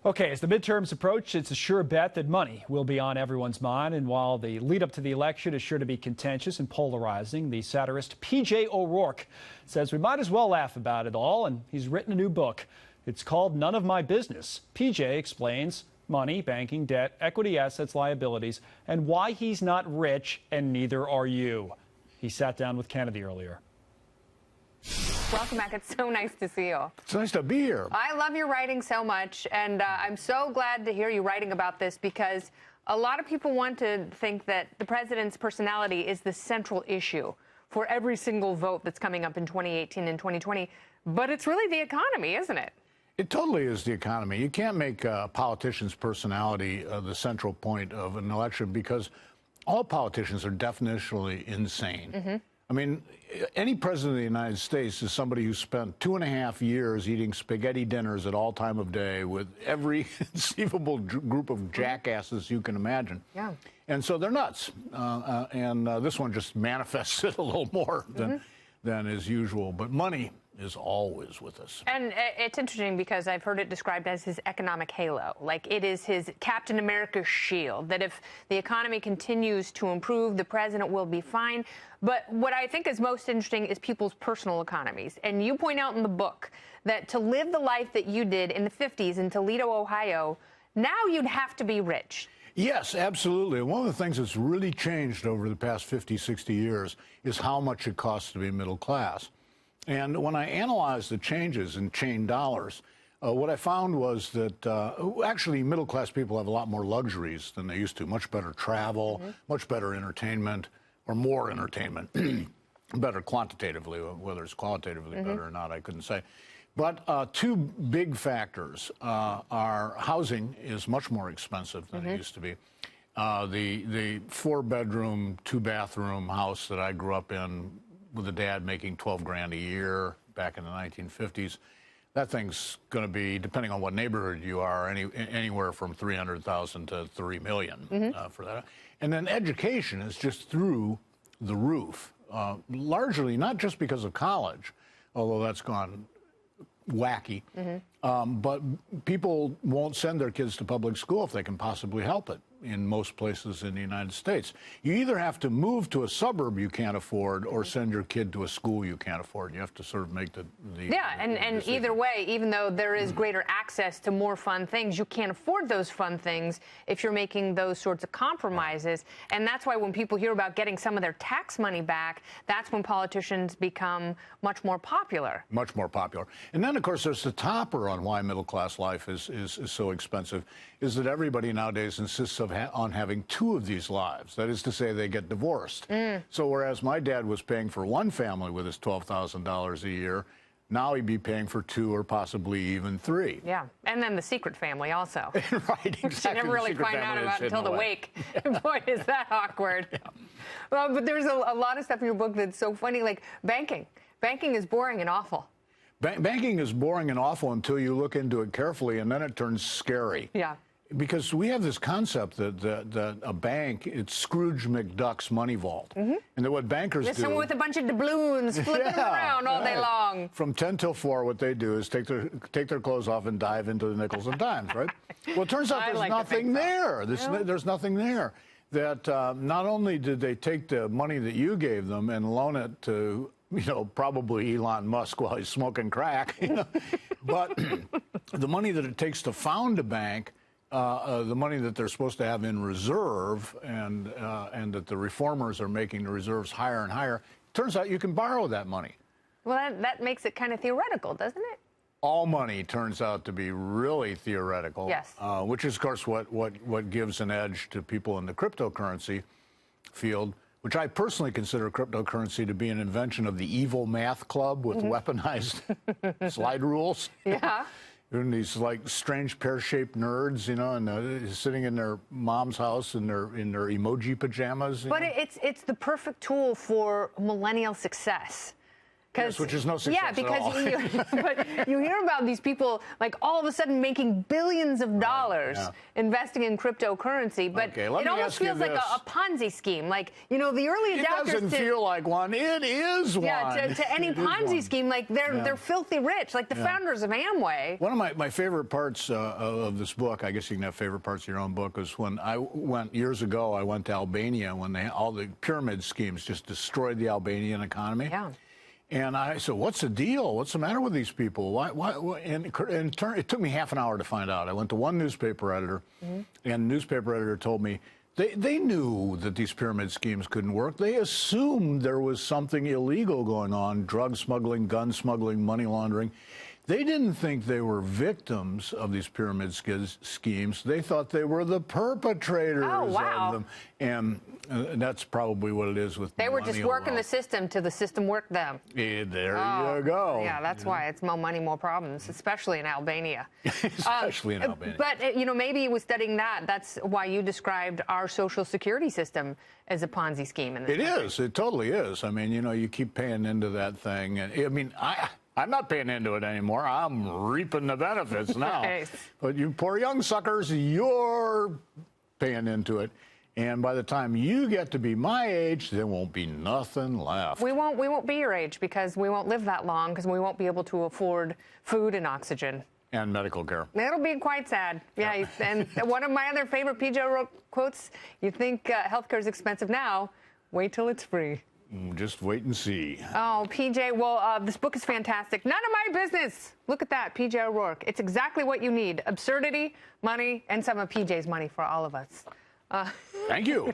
Okay, as the midterms approach, it's a sure bet that money will be on everyone's mind. And while the lead up to the election is sure to be contentious and polarizing, the satirist P.J. O'Rourke says we might as well laugh about it all. And he's written a new book. It's called None of My Business. P.J. explains money, banking, debt, equity assets, liabilities, and why he's not rich, and neither are you. He sat down with Kennedy earlier. Welcome back. It's so nice to see you. It's nice to be here. I love your writing so much, and I'm so glad to hear you writing about this because a lot of people want to think that the president's personality is the central issue for every single vote that's coming up in 2018 and 2020. But it's really the economy, isn't it? It totally is the economy. You can't make a politician's personality the central point of an election because all politicians are definitionally insane. Mm-hmm. I mean, any president of the United States is somebody who spent 2.5 years eating spaghetti dinners at all time of day with every conceivable group of jackasses you can imagine. Yeah. And so they're nuts. And this one just manifests it a little more than is usual. But money is always with us. And it's interesting because I've heard it described as his economic halo. Like it is his Captain America shield, that if the economy continues to improve, the president will be fine. But what I think is most interesting is people's personal economies. And you point out in the book that to live the life that you did in the 50s in Toledo, Ohio, now you'd have to be rich. Yes, absolutely. One of the things that's really changed over the past 50, 60 years is how much it costs to be middle class. And when I analyzed the changes in chain dollars, what I found was that actually middle-class people have a lot more luxuries than they used to. Much better travel, much better entertainment, or more entertainment. Better quantitatively, whether it's qualitatively better or not, I couldn't say. But two big factors are housing is much more expensive than it used to be. The 4-bedroom, 2-bathroom house that I grew up in with a dad making 12 grand a year back in the 1950s, that thing's going to be, depending on what neighborhood you are, anywhere from 300,000 to 3 million for that. And then education is just through the roof, largely not just because of college, although that's gone wacky, but people won't send their kids to public school if they can possibly help it in most places in the United States. You either have to move to a suburb you can't afford or send your kid to a school you can't afford. You have to sort of make the and either way, even though there is greater access to more fun things, you can't afford those fun things if you're making those sorts of compromises. And that's why when people hear about getting some of their tax money back, that's when politicians become much more popular. Much more popular. And then, of course, there's the topper on why middle-class life is so expensive, is that everybody nowadays insists on having two of these lives. That is to say, they get divorced. So whereas my dad was paying for one family with his $12,000 a year, now he'd be paying for 2 or possibly even 3. Yeah, and then the secret family also. Right, exactly. You never really find out about until the wake. Boy, is that awkward. Yeah. Well, but there's a lot of stuff in your book that's so funny, like banking. Banking is boring and awful. Banking is boring and awful until you look into it carefully, and then it turns scary. Yeah. Because we have this concept that a bank, it's Scrooge McDuck's money vault. And that what bankers do... Someone with a bunch of doubloons flipping around all day long. From 10 till 4, what they do is take their clothes off and dive into the nickels and dimes, right? Well, it turns out there's nothing there. There's nothing there. That not only did they take the money that you gave them and loan it to, probably Elon Musk while he's smoking crack, but the money that it takes to found a bank, the money that they're supposed to have in reserve and that the reformers are making the reserves higher and higher, turns out you can borrow that money. Well, that makes it kind of theoretical, doesn't it? All money turns out to be really theoretical, yes. Which is, of course, what gives an edge to people in the cryptocurrency field, which I personally consider cryptocurrency to be an invention of the evil math club with weaponized slide rules. Yeah. And these like strange pear-shaped nerds, and sitting in their mom's house in their emoji pajamas. But it's the perfect tool for millennial success. Yes, which is no success yeah, because at all. but you hear about these people like all of a sudden making billions of dollars investing in cryptocurrency, but Okay, it almost feels like a Ponzi scheme. Like, you know, the early adopters. It doesn't feel like one. It is one. Yeah, to any Ponzi scheme, like they're filthy rich, like the founders of Amway. One of my favorite parts of this book, I guess you can have favorite parts of your own book, was when I went years ago. I went to Albania when all the pyramid schemes just destroyed the Albanian economy. Yeah. And I said, what's the deal? What's the matter with these people? Why? And it took me half an hour to find out. I went to one newspaper editor, and the newspaper editor told me they knew that these pyramid schemes couldn't work. They assumed there was something illegal going on, drug smuggling, gun smuggling, money laundering. They didn't think they were victims of these pyramid schemes. They thought they were the perpetrators of them. And that's probably what it is with They were just working the system till the system worked them. Yeah, there you go. Yeah, that's why it's more money, more problems, especially in Albania. Especially in Albania. But, you know, maybe it was studying that. That's why you described our Social Security system as a Ponzi scheme. It is. It totally is. I mean, you know, you keep paying into that thing. And I mean, I'm not paying into it anymore. I'm reaping the benefits now. Nice. But you poor young suckers, you're paying into it. And by the time you get to be my age, there won't be nothing left. We won't be your age because we won't live that long because we won't be able to afford food and oxygen. And medical care. It'll be quite sad. Yeah, and one of my other favorite PJ O'Rourke quotes, you think healthcare is expensive now, wait till it's free. Just wait and see. Oh, PJ, well, this book is fantastic. None of my business. Look at that, PJ O'Rourke. It's exactly what you need. Absurdity, money, and some of PJ's money for all of us. Thank you.